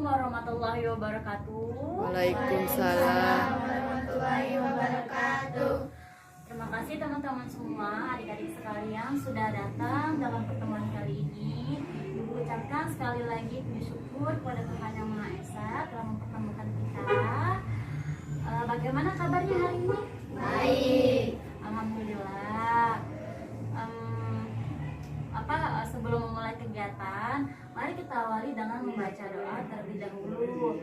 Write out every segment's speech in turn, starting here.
warahmatullahi wabarakatuh. Waalaikumsalam warahmatullahi wabarakatuh. Terima kasih teman-teman semua, adik-adik sekalian sudah datang dalam pertemuan kali ini. Ibu ucapkan sekali lagi puji syukur kepada Tuhan Yang Maha Esa telah mempertemukan kita. Bagaimana kabarnya hari ini? Baik. Alhamdulillah. Sebelum memulai kegiatan, mari kita awali dengan membaca doa terlebih dahulu.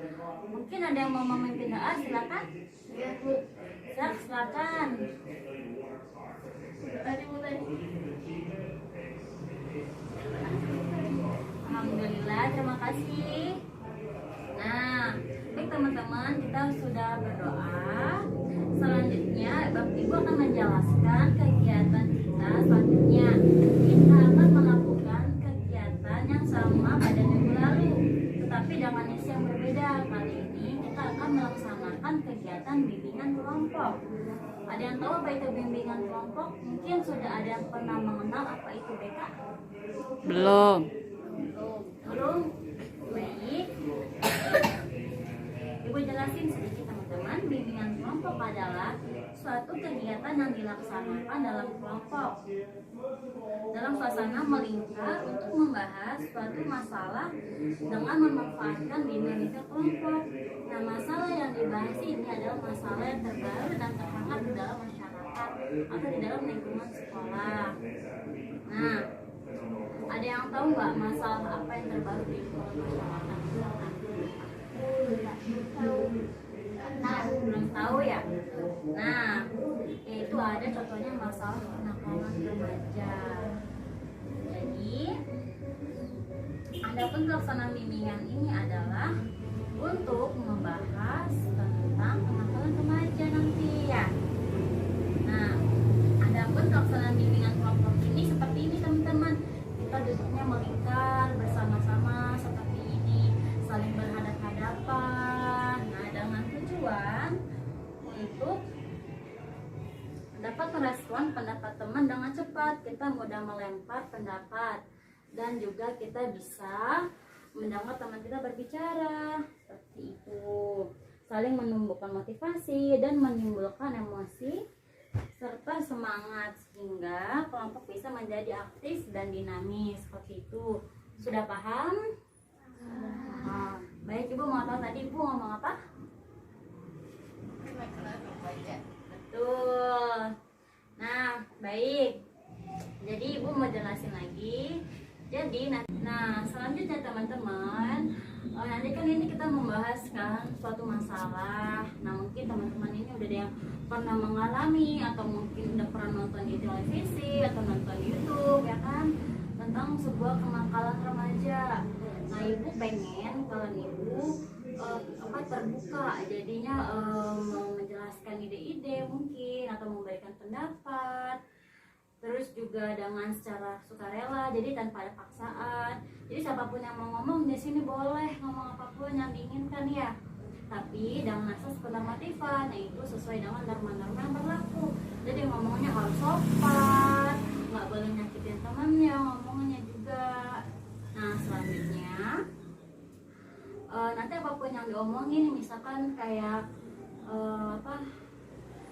Mungkin ada yang mau memimpin doa, silakan. Silakan. Alhamdulillah, terima kasih. Nah, baik teman-teman, kita sudah berdoa. Selanjutnya, Ibu akan menjelaskan kegiatan kita selanjutnya. Kita akan melakukan kegiatan yang sama pada minggu lalu, tetapi dengan isi yang berbeda. Kali ini kita akan melaksanakan kegiatan bimbingan kelompok. Ada yang tahu apa itu bimbingan kelompok? Mungkin sudah ada yang pernah mengenal apa itu BK? Belum. Belum? Baik. Ibu jelasin sedikit teman-teman. Bimbingan kelompok adalah suatu kegiatan yang dilaksanakan dalam kelompok dalam suasana melingkar untuk membahas suatu masalah dengan memanfaatkan dinamika kelompok. Nah, masalah yang dibahas ini adalah masalah yang terbaru dan terhangat di dalam masyarakat atau di dalam lingkungan sekolah. Nah, ada yang tahu nggak masalah apa yang terbaru di lingkungan masyarakat? Belum tahu ya. Nah, itu ada contohnya masalah kenakalan remaja. Jadi, adapun pelaksanaan bimbingan ini adalah untuk membahas tentang kenakalan remaja nanti ya. Nah, adapun pelaksanaan bimbingan kelompok ini seperti ini teman-teman. Kita duduknya melingkar bersama-sama seperti ini, saling berhadapan-hadapan. Nah, dengan tujuan untuk dapat merespon pendapat teman dengan cepat. Kita mudah melempar pendapat dan juga kita bisa mendengar teman kita berbicara seperti itu. Saling menumbuhkan motivasi dan menimbulkan emosi serta semangat sehingga kelompok bisa menjadi aktif dan dinamis seperti itu. Sudah paham? Baik, Ibu mau tahu tadi Ibu ngomong apa? Betul. Nah, baik. Jadi Ibu mau jelasin lagi. Jadi, nah selanjutnya teman-teman, nanti kan ini kita membahaskan suatu masalah. Nah, mungkin teman-teman ini udah ada yang pernah mengalami atau mungkin udah pernah nonton di televisi atau nonton di YouTube ya kan, tentang sebuah kenakalan remaja. Nah, Ibu pengen kalau Ibu terbuka jadinya menjelaskan ide-ide mungkin atau memberikan pendapat, terus juga dengan secara sukarela, jadi tanpa ada paksaan. Jadi siapapun yang mau ngomong di sini boleh ngomong apapun yang diinginkan ya, tapi dengan asas penormatifan, yaitu sesuai dengan norma-norma yang berlaku. Jadi ngomongnya harus sopan, nggak boleh nyakitin temannya ngomongnya juga. Nah, selanjutnya nanti apapun yang diomongin, misalkan kayak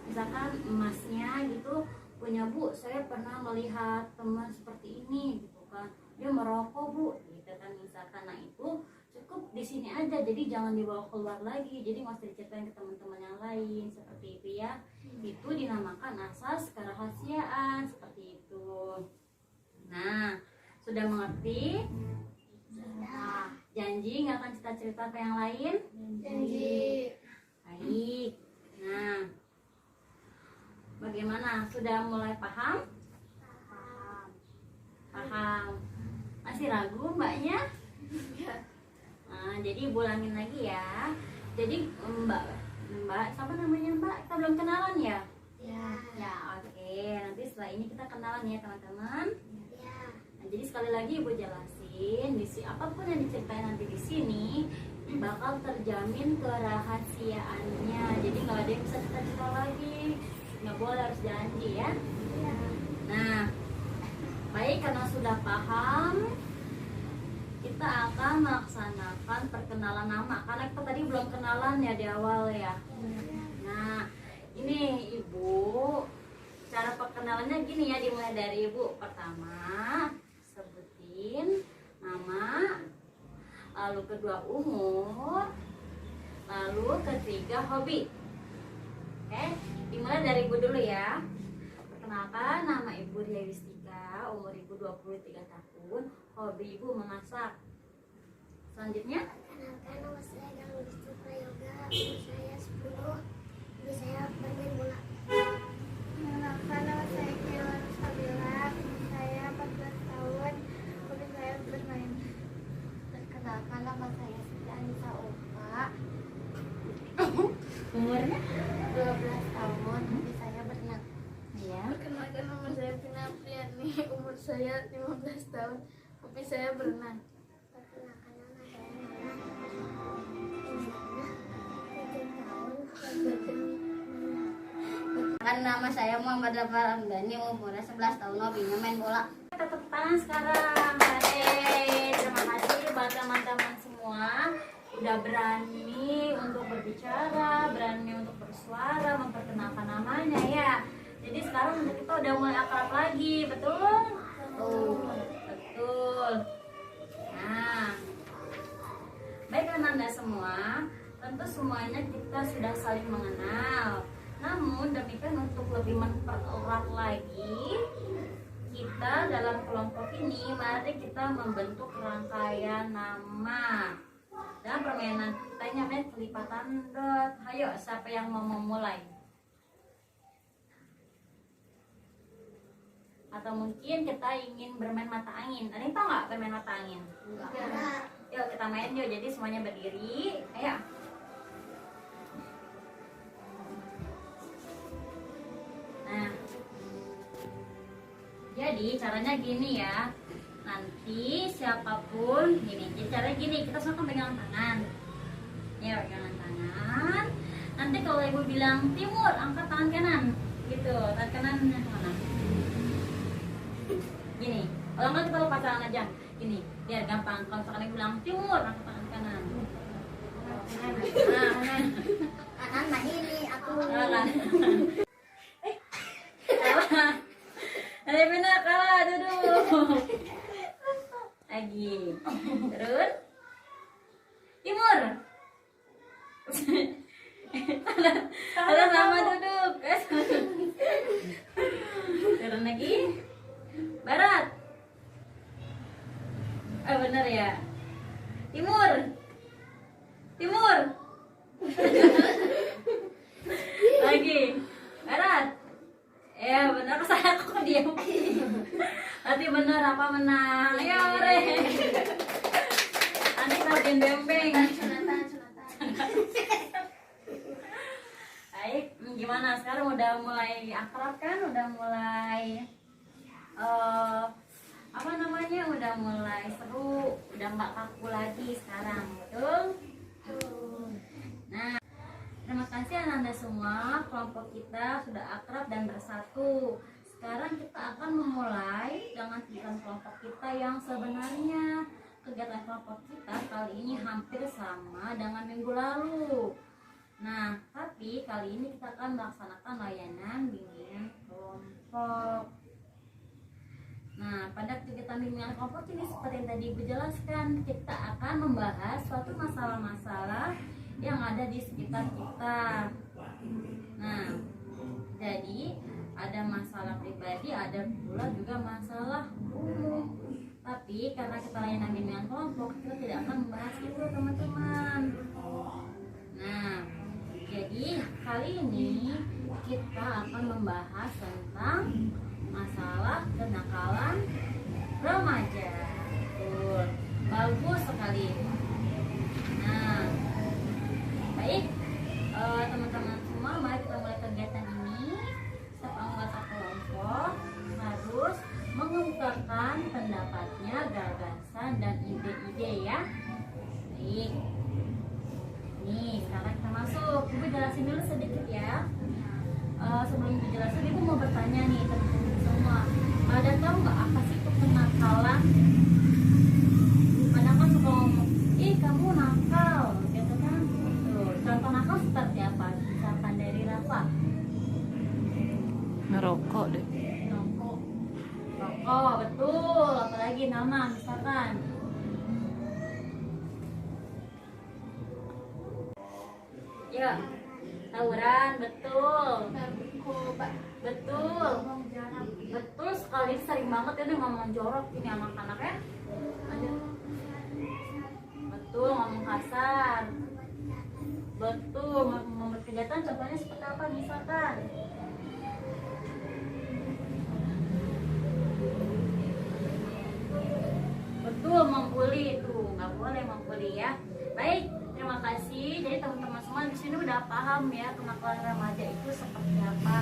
misalkan emasnya gitu punya, Bu, saya pernah melihat teman seperti ini gitu kan, dia merokok, Bu, gitu kan misalkan. Nah, itu cukup di sini aja, jadi jangan dibawa keluar lagi, jadi nggak usah diceritain ke teman-teman yang lain seperti itu ya. Itu dinamakan asas kerahasiaan seperti itu. Nah, sudah mengerti? Nah, janji nggak akan cerita-cerita ke yang lain? Janji. Baik. Nah, bagaimana? Sudah mulai paham? Paham. Masih ragu mbaknya? Nah, jadi ulangin lagi ya. Jadi Mbak, siapa namanya Mbak? Kita belum kenalan ya? Ya, oke. Nanti setelah ini kita kenalan ya teman-teman. Nah, jadi sekali lagi Ibu jelasin, apapun yang diceritain nanti di sini bakal terjamin kerahasiaannya. Jadi nggak ada yang bisa cerita-cerita lagi, nggak boleh, harus janji ya. Nah, baik, karena sudah paham, kita akan melaksanakan perkenalan nama karena kita tadi belum kenalan ya di awal ya. Nah, ini Ibu, cara perkenalannya gini ya, dimulai dari Ibu. Pertama, sebutin nama, lalu kedua umur, lalu ketiga hobi. Oke, dimulai dari Ibu dulu ya. Perkenalkan, nama Ibu Ria Wistika, umur Ibu 23 tahun, hobi Ibu memasak. Selanjutnya, Perkenalkan, nama saya Galuh Wisnu Prayoga, umur saya 10, hobi saya bermain bola. Perkenalkan, nama saya Kiran Sabila, umur saya 14 tahun, hobi saya bermain. Perkenalkan, nama saya Siti Anissa Oka, umurnya 12 tahun, hobi saya berenang. ya. Perkenalkan, nama saya Vina Priani, umur saya 15 tahun, hobi saya berenang. Perkenalkan, nama saya Nana, umurnya 7 tahun, hobi berenang. Kan nama saya Muhammad Rafar Amdani, umurnya 11 tahun, hobinya main bola. Tepuk tangan sekarang. Hey, terima kasih buat teman-teman semua udah berani untuk berbicara, berani untuk bersuara, memperkenalkan namanya ya. Jadi sekarang kita udah mulai akrab lagi, betul? Betul. Nah, baiklah Anda semua, tentu semuanya kita sudah saling mengenal. Namun demikian untuk lebih mempererat lagi kita dalam kelompok ini, mari kita membentuk rangkaian nama. Dan permainan kita ini namanya kelipatan dot. Ayo, siapa yang mau memulai? Atau mungkin kita ingin bermain mata angin. Ada yang tahu nggak bermain mata angin? Enggak. Yuk kita main yuk. Jadi semuanya berdiri. Ayo. Nah, jadi caranya gini ya. Nanti siapapun gini. Jadi caranya gini. Kita semua kan pegangan tangan. Ya pegangan tangan. Nanti kalau ibu bilang timur, angkat tangan kanan. Gitu. Tangan kanan yang kemana? Gini. Kalau enggak kita lepas tangan aja. Gini. Biar gampang. Kalau misalkan ibu bilang timur, angkat tangan kanan. Nah, Kanan mah ini aku. kalah. Kalah. Ada benar kalah, duduk. Lagi. Terus. Timur. Ada sama duduk. Turun lagi. Barat. Benar ya. Timur. Timur. Lagi. Barat. Ya benar, saya kok diam. Nanti benar apa menang? Ayo re. Nanti bagian bembeng. Sunatan. Baik, gimana sekarang udah mulai akrab kan? Udah mulai apa namanya? Udah mulai seru, udah nggak kaku lagi sekarang, betul? Nah, terima kasih Anda semua. Kelompok kita sudah akrab dan bersatu. Sekarang kita akan memulai dengan kegiatan kelompok kita yang sebenarnya. Kegiatan kelompok kita kali ini hampir sama dengan minggu lalu. Nah, tapi kali ini kita akan melaksanakan layanan bimbingan kelompok. Nah, pada kegiatan bimbingan kelompok ini seperti yang tadi Ibu jelaskan, kita akan membahas suatu masalah-masalah yang ada di sekitar kita. Nah, jadi ada masalah pribadi, ada pula juga masalah umum. Tapi karena kita layanan bimbingan kelompok, kita tidak akan membahas itu, teman-teman. Nah, jadi kali ini kita akan membahas tentang masalah kenakalan remaja. Betul, bagus sekali. Nah, baik teman-teman semua, mari kita mulai kegiatan ini. Setiap anggota kelompok harus mengemukakan pendapatnya, gagasan dan ide-ide ya. Baik. Nih, sekarang kita masuk. Ibu jelasin dulu sedikit ya. Sebelum Ibu jelasin, Ibu mau bertanya nih teman-teman semua. Pada tahu nggak apa sih itu kenakalan? Pada ngerokok deh. Rokok. Rokok, betul. Apalagi nama misalkan. Ya, tawuran, betul. Betul. Betul sekali, sering banget ini ngomong jorok ini anak-anak ya. Ada. Betul, ngomong kasar. Betul, membuat kejahatan contohnya seperti apa misalkan? Betul, membuli itu nggak boleh membuli ya. Baik, terima kasih. Jadi teman-teman semua di sini udah paham ya kenakalan remaja itu seperti apa.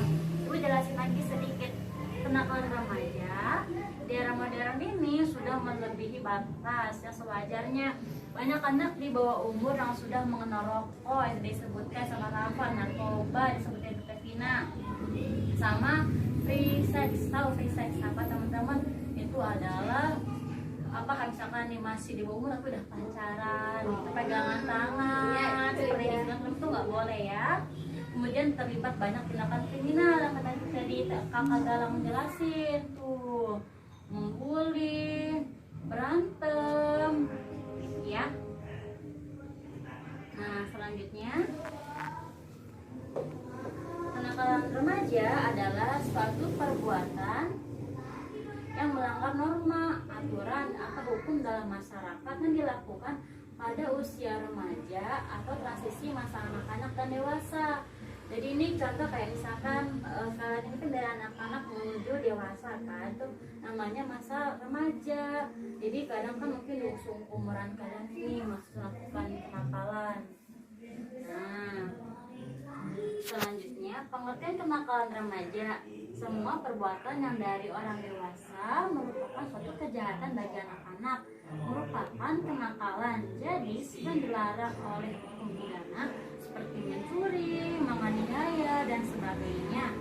Ibu jelasin lagi sedikit. Kenakalan remaja di era modern ini sudah melebihi batas yang sewajarnya. Banyak anak di bawah umur yang sudah mengenal rokok yang disebutkan sama Rafa, narkoba disebutkan Vina, sama free sex. Tahu free sex apa teman-teman? Itu adalah apa, misalkan nih masih di bawah umur tapi udah pacaran, pegangan tangan, seperti itu nggak boleh ya. Kemudian terlibat banyak tindakan kriminal yang tadi kakak Galang menjelasin tuh, membuli, berantem, ya. Nah selanjutnya, kenakalan remaja adalah suatu perbuatan yang melanggar norma, aturan, atau hukum dalam masyarakat yang dilakukan pada usia remaja atau transisi masa anak-anak dan dewasa. Jadi ini contoh kayak misalkan kalian ini kan dari anak-anak menuju dewasa kan, itu namanya masa remaja. Jadi kadang kan mungkin di umuran kalian ini masih melakukan kenakalan. Nah, selanjutnya pengertian kenakalan remaja, semua perbuatan yang dari orang dewasa merupakan suatu kejahatan bagi anak-anak, merupakan kenakalan. Jadi sudah dilarang oleh hukum pidana seperti mencuri, menganiaya dan sebagainya.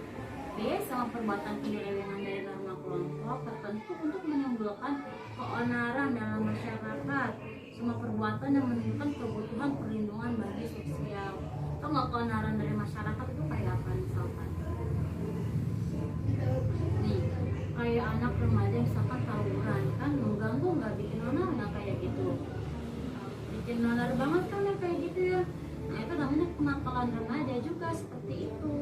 B. Sama perbuatan penyelewengan dari norma kelompok tertentu untuk menimbulkan keonaran dalam masyarakat. Semua perbuatan yang menimbulkan kebutuhan perlindungan bagi sosial. Atau nggak keonaran dari masyarakat itu kayak apa misalkan? Nih, kayak anak remaja misalkan tawuran kan mengganggu, nggak bikin onar nggak kayak gitu? Bikin onar banget kan ya kayak gitu ya. Nah itu namanya kenakalan remaja juga seperti itu.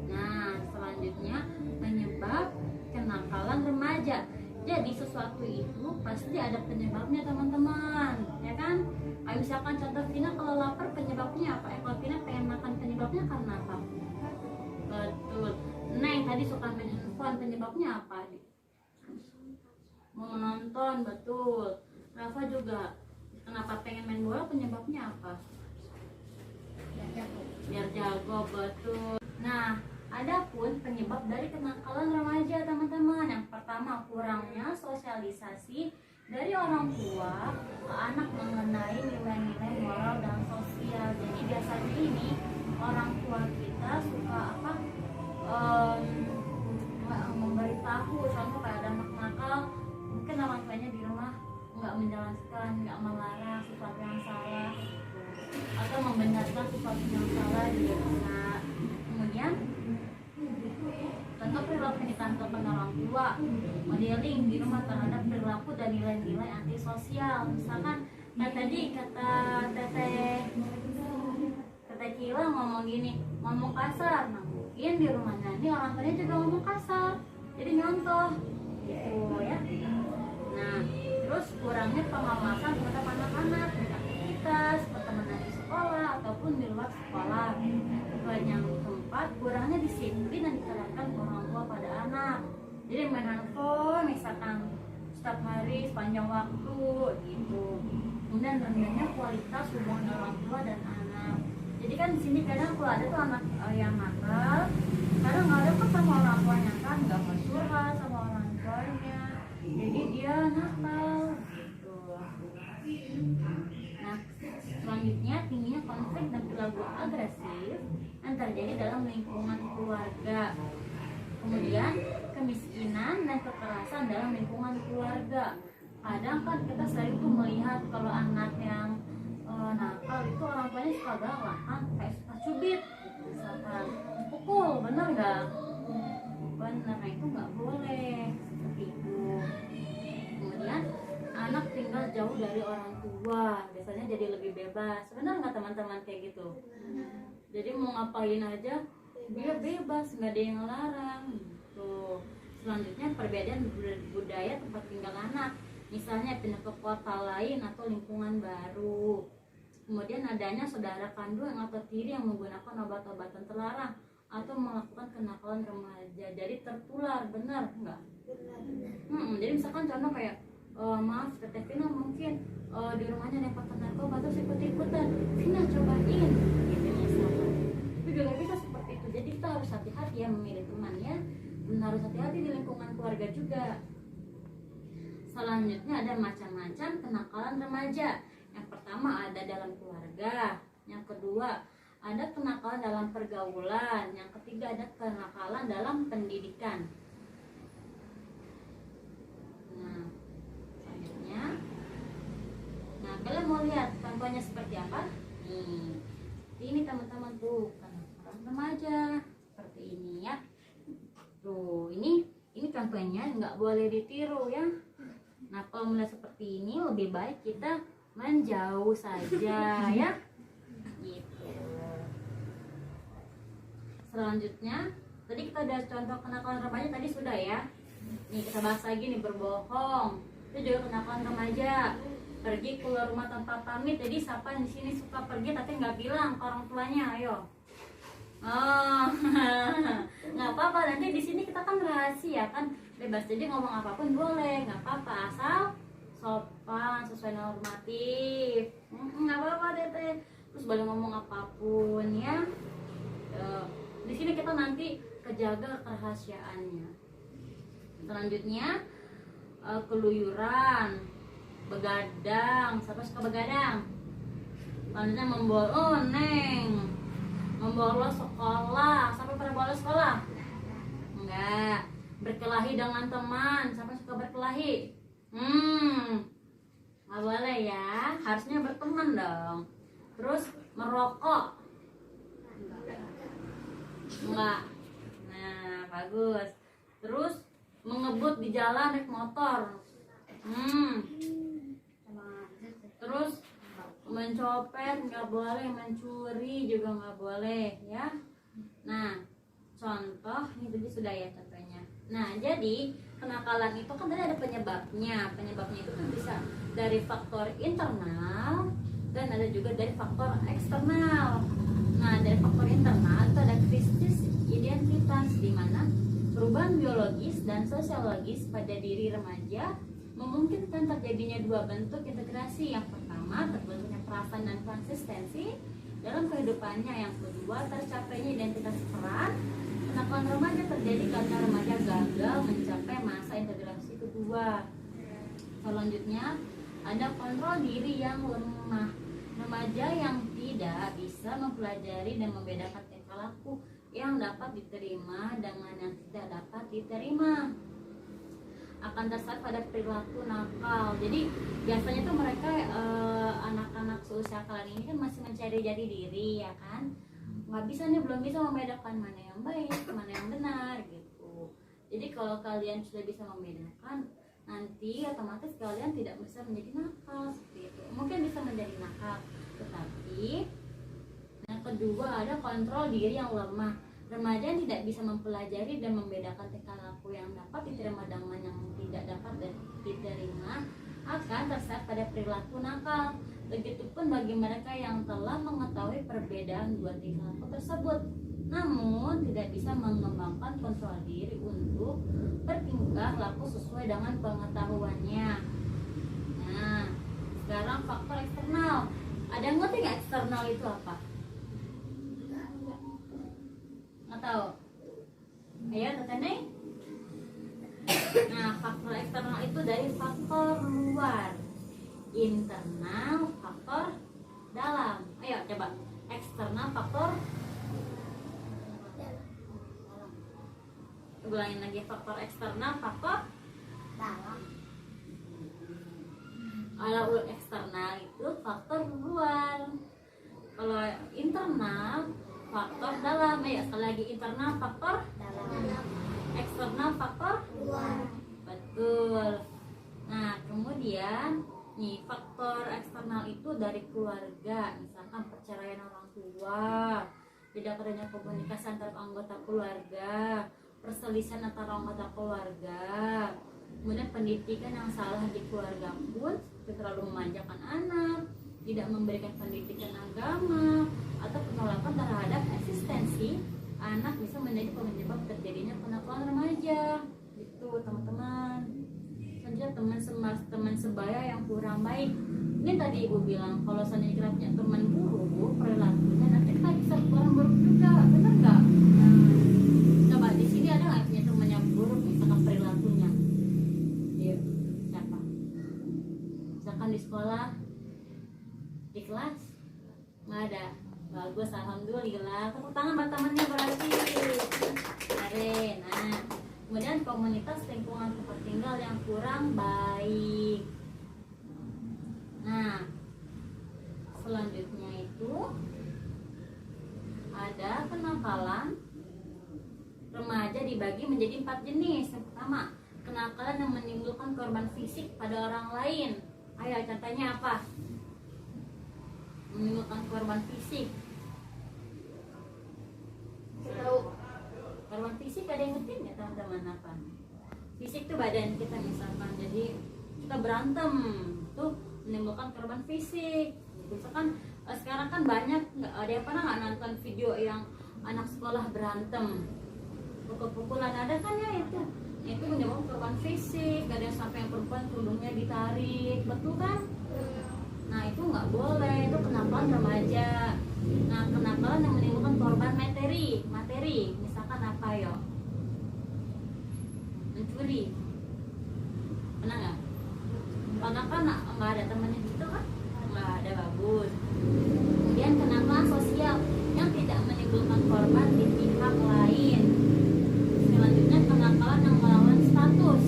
Nah selanjutnya penyebab kenakalan remaja. Jadi sesuatu itu pasti ada penyebabnya teman-teman, ya kan? Kayak misalkan contoh Vina kalau lapar penyebabnya apa? Kalau Vina pengen makan penyebabnya karena apa? Betul. Neng tadi suka main handphone penyebabnya apa? Mau nonton, betul. Rafa juga kenapa pengen main bola penyebabnya apa? Biar jago, betul. Nah, adapun penyebab dari kenakalan remaja teman-teman, yang pertama kurangnya sosialisasi dari orang tua ke anak mengenai nilai-nilai moral dan sosial. Jadi biasanya ini orang tua kita suka apa? Memberitahu, contoh kayak ada anak nakal, mungkin orang tuanya di rumah nggak menjelaskan, nggak melarang sesuatu yang salah atau membenarkan sesuatu yang salah juga bisa. Kemudian contoh perilaku yang ditanamkan orang tua, modeling di rumah terhadap perilaku dan nilai-nilai antisosial. Misalkan kayak tadi kata teteh Cila ngomong gini, ngomong kasar. Nah mungkin di rumahnya ini orang tuanya juga ngomong kasar, jadi nyontoh gitu ya. Nah terus kurangnya pengawasan terhadap anak-anak dengan aktivitas pertemanan di sekolah ataupun di luar sekolah. Dan yang keempat, kurangnya disiplin yang diterapkan orang tua pada anak. Jadi main handphone misalkan setiap hari sepanjang waktu gitu. Kemudian rendahnya kualitas hubungan orang tua dan anak. Jadi kan di sini kadang kalau ada tuh anak yang nakal, kadang nggak ada sama orang tuanya kan, nggak bersurat sama orang tuanya. Jadi dia nakal gitu. Nah selanjutnya tingginya konflik dan perilaku agresif yang terjadi dalam lingkungan keluarga. Kemudian kemiskinan dan kekerasan dalam lingkungan keluarga. Kadang kan kita sering tuh melihat kalau anak yang nakal itu orang tuanya suka galak kan, kayak suka cubit misalkan, pukul, bener nggak? Benar, nah itu nggak boleh seperti itu. Kemudian anak tinggal jauh dari orang tua, biasanya jadi lebih bebas. Benar nggak teman-teman kayak gitu? Jadi mau ngapain aja dia bebas, nggak ada yang ngelarang. Tuh. Selanjutnya perbedaan budaya tempat tinggal anak, misalnya pindah ke kota lain atau lingkungan baru. Kemudian adanya saudara kandung atau tiri yang menggunakan obat-obatan terlarang atau melakukan kenakalan remaja, jadi tertular. Benar nggak? Jadi misalkan contoh kayak maaf Teteh Vina mungkin di rumahnya ada yang pakai narkoba terus ikut-ikutan, Vina cobain gitu misalkan. Itu juga bisa seperti itu. Jadi kita harus hati-hati ya memilih teman ya, dan harus hati-hati di lingkungan keluarga juga. Selanjutnya ada macam-macam kenakalan remaja. Yang pertama ada dalam keluarga, yang kedua ada kenakalan dalam pergaulan, yang ketiga ada kenakalan dalam pendidikan. Nah, selanjutnya, nah kalian mau lihat contohnya seperti apa? Nih, ini teman-teman tuh kenakalan remaja seperti ini ya. Tuh, ini contohnya nggak boleh ditiru ya. Nah, kalau melihat seperti ini lebih baik kita menjauh saja ya. Gitu. Selanjutnya, tadi kita udah contoh kenakalan remaja tadi sudah ya. Nih kita bahas lagi nih, berbohong. Itu juga kenakalan remaja. Pergi keluar rumah tanpa pamit. Jadi siapa yang di sini suka pergi tapi nggak bilang ke orang tuanya? Ayo. Oh, nggak apa-apa. Nanti di sini kita kan rahasia kan, bebas. Jadi ngomong apapun boleh, nggak apa-apa asal sopan, sesuai normatif. Nggak apa-apa Teteh. Terus boleh ngomong apapun ya. Di sini kita nanti kejaga kerahasiaannya. Selanjutnya keluyuran, begadang. Siapa suka begadang? Selanjutnya membolos sekolah. Siapa pernah bolos sekolah? Enggak. Berkelahi dengan teman. Siapa suka berkelahi? Nggak boleh ya. Harusnya berteman dong. Terus merokok? Enggak. Nah, bagus. Terus mengebut di jalan naik motor. Terus mencopet nggak boleh, mencuri juga nggak boleh ya. Nah, contoh ini tadi sudah ya contohnya. Nah, jadi kenakalan itu kan tadi ada penyebabnya. Penyebabnya itu kan bisa dari faktor internal dan ada juga dari faktor eksternal. Nah, dari faktor internal itu ada krisis identitas, di mana perubahan biologis dan sosiologis pada diri remaja memungkinkan terjadinya dua bentuk integrasi. Yang pertama, terbentuknya perasaan dan konsistensi dalam kehidupannya. Yang kedua, tercapainya identitas peran. Kenakalan remaja terjadi karena remaja gagal mencapai masa integrasi kedua. Selanjutnya, ada kontrol diri yang lemah. Remaja yang tidak bisa mempelajari dan membedakan tingkah laku yang dapat diterima dengan yang tidak dapat diterima, akan tersesat pada perilaku nakal. Jadi biasanya tuh mereka anak-anak seusia kalian ini kan masih mencari jati diri ya kan, nggak bisa nih, belum bisa membedakan mana yang baik mana yang benar gitu. Jadi kalau kalian sudah bisa membedakan, nanti otomatis kalian tidak bisa menjadi nakal seperti itu. Mungkin bisa menjadi nakal, tetapi yang kedua ada kontrol diri yang lemah. Remaja yang tidak bisa mempelajari dan membedakan tingkah laku yang dapat diterima dengan yang tidak dapat diterima akan tersesat pada perilaku nakal. Begitupun bagi mereka yang telah mengetahui perbedaan dua tingkah laku tersebut, namun tidak bisa mengembangkan kontrol diri untuk bertingkah laku sesuai dengan pengetahuannya. Nah, sekarang faktor eksternal. Ada yang ngerti nggak eksternal itu apa? Nggak tahu? Ayo, Teteh. Nah, faktor eksternal itu dari faktor luar, internal, faktor dalam. Ayo coba, eksternal, faktor dalam. Ulangin lagi, faktor eksternal, faktor dalam. Kalau eksternal itu faktor luar. Kalau internal faktor dalam, ya sekali lagi internal faktor dalam eksternal faktor luar. betul. Nah kemudian nih faktor eksternal itu dari keluarga, misalkan perceraian orang tua, tidak adanya komunikasi antar anggota keluarga, perselisihan antara anggota keluarga, kemudian pendidikan yang salah di keluarga pun seperti terlalu memanjakan anak, tidak memberikan pendidikan agama, atau penolakan terhadap eksistensi anak bisa menjadi penyebab terjadinya kenakalan remaja. Gitu teman-teman. Selanjutnya teman sebaya yang kurang baik. Ini tadi ibu bilang kalau seandainya kita punya teman buruk perilakunya, nanti kita bisa kurang buruk juga, benar nggak? Nah, coba di sini ada nggak punya teman yang buruk misalkan perilakunya? Iya, siapa? Misalkan di sekolah, di kelas, nggak ada. Bagus, alhamdulillah. Tepuk tangan buat temannya berarti. Keren. Nah, kemudian komunitas lingkungan tempat tinggal yang kurang baik. Nah, selanjutnya itu ada kenakalan remaja dibagi menjadi 4 jenis. Yang pertama, kenakalan yang menimbulkan korban fisik pada orang lain. Ayo, contohnya apa? Menimbulkan korban fisik. Korban fisik ada yang ngerti nggak teman-teman apa? Fisik tuh badan kita misalkan, jadi kita berantem tuh menimbulkan korban fisik. Misalkan sekarang kan banyak, nggak ada yang pernah nggak nonton video yang anak sekolah berantem, pukul-pukulan, ada kan ya itu menyebabkan korban fisik. Ada yang sampai yang perempuan kerudungnya ditarik, betul kan? Nah itu nggak boleh, itu kenakalan remaja. Nah kenakalan yang menimbulkan korban materi misalkan apa yo? Mencuri, pernah nggak? Pernah kan nggak ada temannya gitu kan? Nggak ada, bagus. Kemudian kenakalan sosial yang tidak menimbulkan korban di pihak lain. Selanjutnya kenakalan yang melawan status.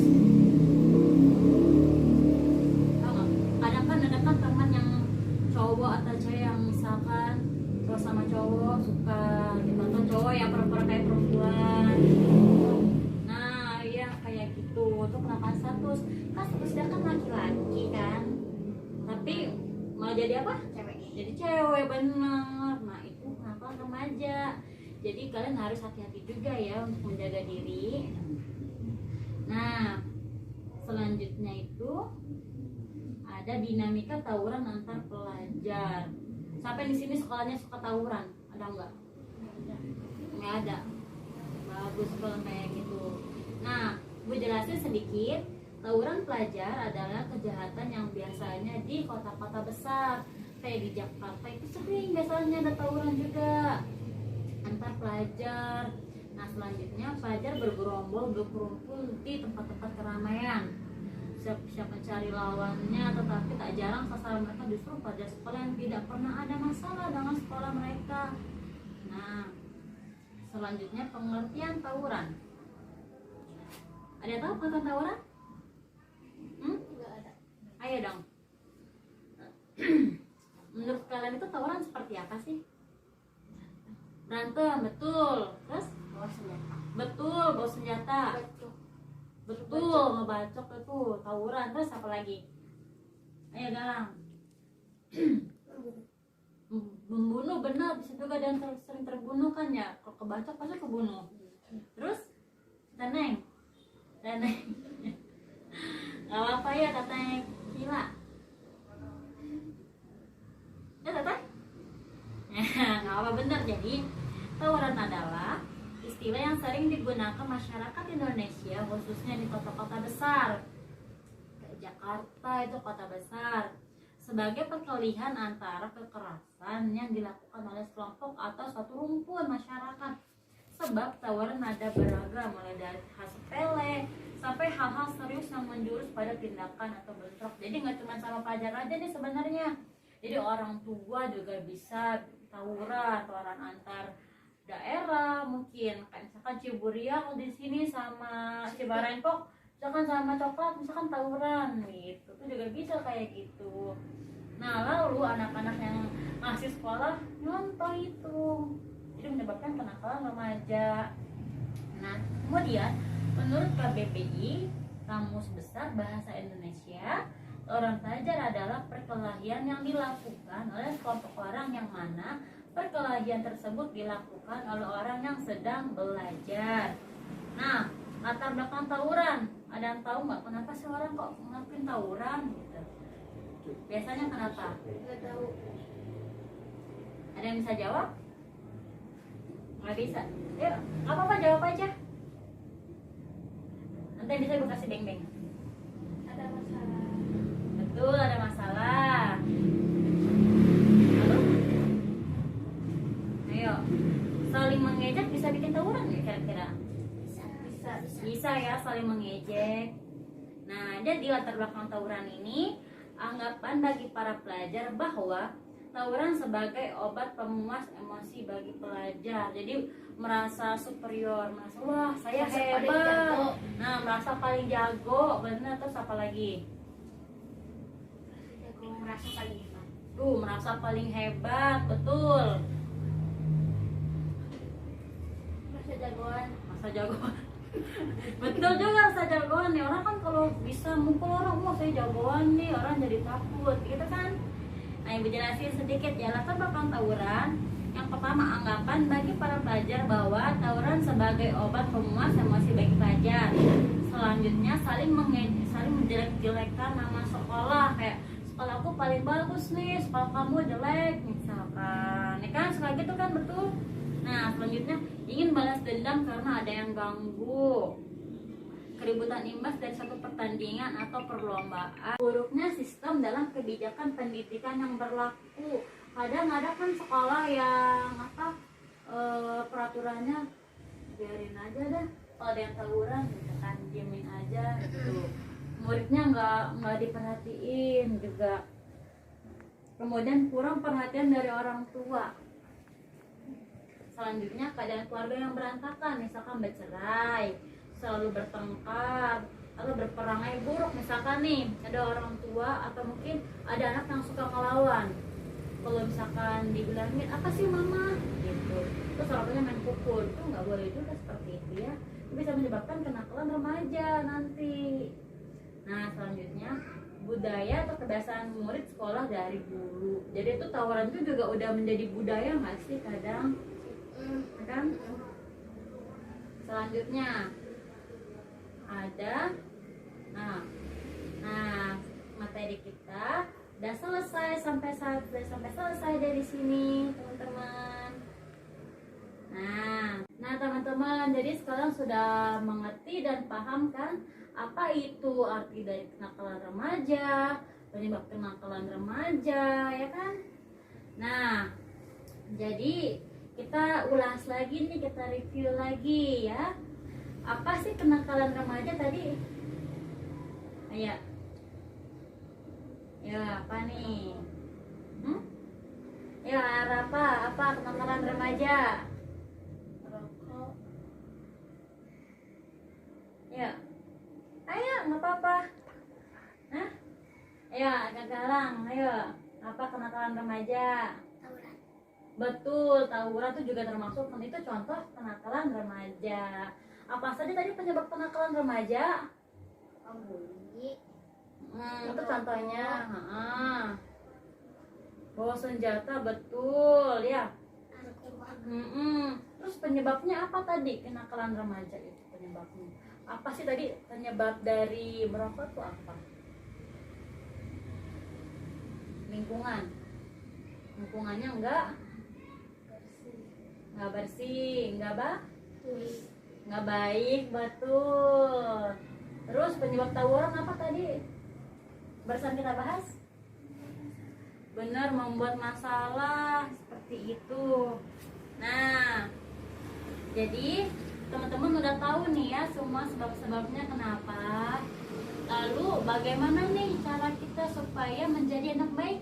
Kadang kan ada kan teman yang cowok atau cewek yang misalkan cowok sama cowok suka ditonton cowok yang pura-pura kayak perempuan. Nah iya kayak gitu, itu kenakalan status. Kan statusnya kan laki-laki kan, tapi malah jadi apa? Cewek. Jadi cewek, bener. Nah itu kenakalan remaja. Jadi kalian harus hati-hati juga ya untuk menjaga diri. Nah selanjutnya itu ada dinamika tawuran antar pelajar. Sampai di sini sekolahnya suka tawuran, ada nggak? Nggak ada. Bagus kalau kayak gitu. Nah, gue jelasin sedikit. Tawuran pelajar adalah kejahatan yang biasanya di kota-kota besar. Kayak di Jakarta itu sering biasanya ada tawuran juga antar pelajar. Nah, selanjutnya pelajar bergerombol berkumpul di tempat-tempat keramaian. Siap-siap mencari lawannya, tetapi tak jarang sasaran mereka justru pelajar sekolah yang tidak pernah ada masalah dengan sekolah mereka. Nah, selanjutnya pengertian tawuran. Ada yang tahu pengertian tawuran? Nggak ada. Ayo dong. Menurut kalian itu tawuran seperti apa sih? Berantem, betul. Terus? Bawa senjata. Betul, bawa senjata. Betul, ngebacok itu tawuran. Terus apa lagi? Ayo Galang. Membunuh, benar, bisa juga dan sering terbunuh kan ya. Kalau kebacok pasti kebunuh. Terus Teneng. Gak apa ya katanya gila. Ya Teteh? Gak apa, bener. Jadi tawuran adalah istilah yang sering digunakan masyarakat Indonesia khususnya di kota-kota besar. Kayak Jakarta itu kota besar, sebagai perkelahian antara kekerasan yang dilakukan oleh sekelompok atau suatu rumpun masyarakat. Sebab tawuran ada beragam, mulai dari hal sepele sampai hal-hal serius yang menjurus pada tindakan atau bentrok. Jadi nggak cuma sama pelajar aja nih sebenarnya. Jadi orang tua juga bisa tawuran, tawuran antar daerah mungkin. Kayak misalkan Ciburial di sini sama Cibarengkok, misalkan sama Coklat, misalkan tawuran gitu. Itu juga bisa kayak gitu. Nah lalu anak-anak yang masih sekolah nyontoh itu. jadi menyebabkan kenakalan remaja. Nah, kemudian menurut KBBI, Kamus Besar Bahasa Indonesia, tawuran pelajar adalah perkelahian yang dilakukan oleh sekelompok orang yang mana perkelahian tersebut dilakukan oleh orang yang sedang belajar. Nah, latar belakang tawuran, ada yang tahu nggak kenapa sih orang kok ngelakuin tawuran gitu? Biasanya kenapa? Nggak tahu. Ada yang bisa jawab? Nggak bisa. Yuk, nggak apa-apa, jawab aja. Nanti bisa gue kasih beng-beng. Ada masalah. Betul, ada masalah. Lalu? Ayo, saling mengejek bisa bikin tawuran ya kira-kira? Bisa ya, saling mengejek. Nah, jadi latar belakang tawuran ini anggapan bagi para pelajar bahwa tawuran sebagai obat pemuas emosi bagi pelajar. Jadi merasa superior, merasa wah saya Merasa paling hebat. jago. Nah, merasa paling jago, benar. Terus apa lagi? Aku merasa paling hebat. Merasa paling hebat, betul. Merasa jagoan. Masa jagoan. Betul juga, rasa jagoan nih. Orang kan kalau bisa mukul orang, wah saya jagoan nih, orang jadi takut gitu kan. Nah, ibu jelasin sedikit ya latar belakang tawuran. Yang pertama, anggapan bagi para pelajar bahwa tawuran sebagai obat pemuas emosi bagi pelajar. Selanjutnya, saling menjelek-jelekkan nama sekolah, kayak sekolahku paling bagus nih, sekolah kamu jelek misalkan. Ini kan suka gitu kan, betul? Nah, selanjutnya ingin balas dendam karena ada yang ganggu. Keributan imbas dari satu pertandingan atau perlombaan. Buruknya sistem dalam kebijakan pendidikan yang berlaku. Kadang ada kan sekolah yang peraturannya biarin aja dah. Kalau ada yang tawuran, gitu kan, diemin aja gitu. Muridnya nggak diperhatiin juga. Kemudian kurang perhatian dari orang tua. Selanjutnya keadaan keluarga yang berantakan, misalkan bercerai, selalu bertengkar, atau berperangai buruk. Misalkan nih ada orang tua atau mungkin ada anak yang suka ngelawan. Kalau misalkan dibilangin apa sih mama gitu, terus orang tuanya main pukul, itu nggak boleh juga seperti itu ya. Itu bisa menyebabkan kenakalan remaja nanti. Nah, selanjutnya budaya atau kebiasaan murid sekolah dari dulu. Jadi itu tawuran itu juga udah menjadi budaya nggak sih kadang? Kan? Selanjutnya ada materi kita udah selesai sampai selesai dari sini teman-teman. Nah teman-teman, jadi sekarang sudah mengerti dan paham kan apa itu arti dari kenakalan remaja, penyebab kenakalan remaja, ya kan? Nah, jadi kita ulas lagi nih, kita review lagi ya. Apa sih kenakalan remaja tadi? Ayo. Ya, apa nih? Ya, apa kenakalan remaja? Rokok. Ya. Ayo, nggak apa-apa. Hah? Ayo, agak galang. Ayo, apa kenakalan remaja? Tawuran. Betul, tawuran itu juga termasuk, itu contoh kenakalan remaja. Apa saja tadi penyebab kenakalan remaja? Membuli. Itu contohnya. Bawa senjata, betul ya. Narkoba. Terus penyebabnya apa tadi kenakalan remaja itu penyebabnya? Apa sih tadi penyebab dari merokok itu apa? Lingkungannya enggak bersih, enggak baik, betul. Terus penyebab tawuran apa tadi? Barusan kita bahas. Benar, membuat masalah seperti itu. Nah, jadi teman-teman udah tahu nih ya semua sebab-sebabnya kenapa. Lalu bagaimana nih cara kita supaya menjadi anak baik?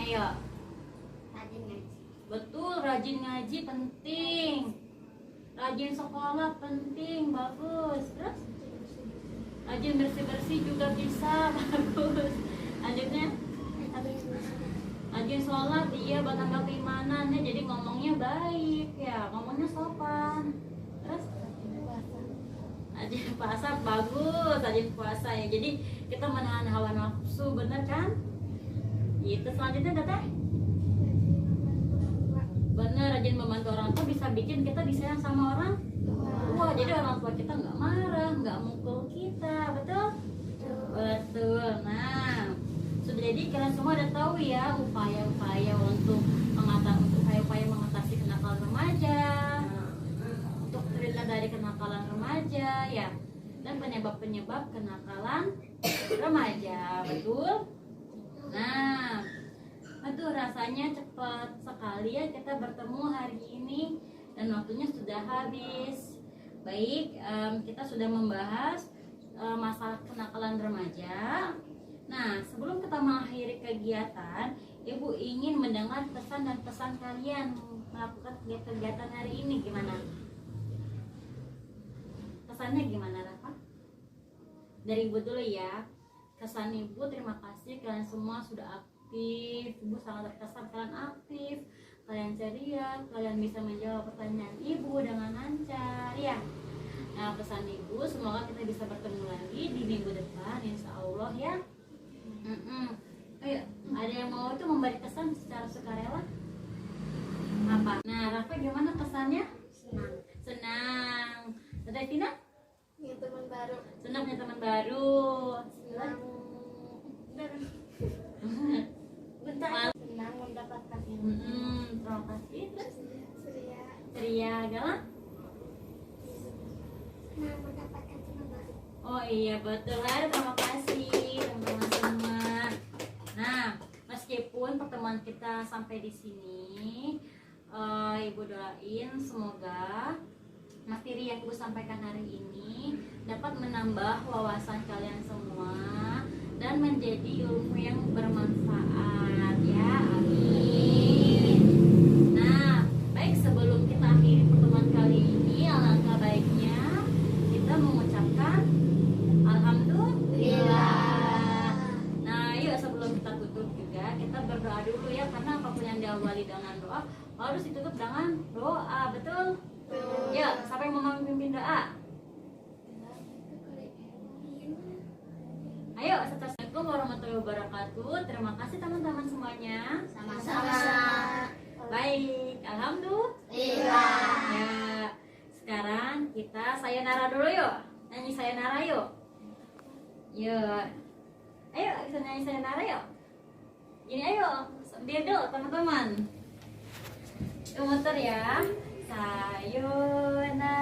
Ayo. Rajin ngaji. Betul, rajin ngaji penting. Rajin sekolah penting, bagus. Terus rajin bersih-bersih juga bisa, bagus. Lanjutnya, rajin sholat, iya bertambah keimanannya, jadi ngomongnya baik ya, ngomongnya sopan. Terus rajin puasa bagus, rajin puasa ya, jadi kita menahan hawa nafsu, bener kan? Itu selanjutnya teteh, bener, rajin membantu orang tua bisa bikin kita disayang sama orang tua, jadi orang tua kita nggak marah, nggak mukul kita, betul? Betul. Nah, sudah, jadi kalian semua udah tahu ya upaya-upaya untuk upaya-upaya mengatasi kenakalan remaja, untuk terhindar dari kenakalan remaja ya, dan penyebab-penyebab kenakalan remaja, betul? Nah, aduh rasanya cepat sekali ya kita bertemu hari ini dan waktunya sudah habis. Baik, kita sudah membahas masalah kenakalan remaja. Nah, sebelum kita mengakhiri kegiatan, Ibu ingin mendengar pesan dan pesan kalian melakukan kegiatan hari ini gimana? Pesannya gimana, Rafa? Dari Ibu dulu ya. Kesan Ibu, terima kasih kalian semua sudah aktif. Ibu sangat terkesan kalian aktif, kalian ceria, kalian bisa menjawab pertanyaan Ibu dengan lancar ya. Nah, pesan Ibu, semoga kita bisa bertemu lagi di minggu depan, insya Allah ya. Ayo, ada yang mau itu memberi kesan secara sukarela? Apa? Nah, Rafa gimana kesannya? Senang. Teteh Tina? Ya, teman baru. Senang punya teman baru. Senang mendapatkan Terima kasih. Terus ceria. ceria, galak? Senang mendapatkan teman baru. Oh iya betul, terima kasih teman-teman semua. Nah, meskipun pertemuan kita sampai di sini, Ibu doain semoga materi yang Ibu sampaikan hari ini dapat menambah wawasan kalian semua dan menjadi ilmu yang bermanfaat ya, amin. Nah, baik, sebelum kita akhiri pertemuan kali ini, alangkah baiknya kita mengucapkan alhamdulillah. Nah, yuk sebelum kita tutup juga kita berdoa dulu ya, karena apapun yang diawali dengan doa harus ditutup dengan doa, betul? Ya, siapa yang mau memimpin doa? Ayo, assalamualaikum warahmatullahi wabarakatuh. Terima kasih teman-teman semuanya. Sama-sama. Baik, alhamdulillah. Ya, sekarang kita sayonara dulu yuk. Nyanyi sayonara yuk. Yuk. Ayo, kita nyanyi sayonara yuk. Gini ayo, dia dulu teman-teman. Muter ya. Sayonara.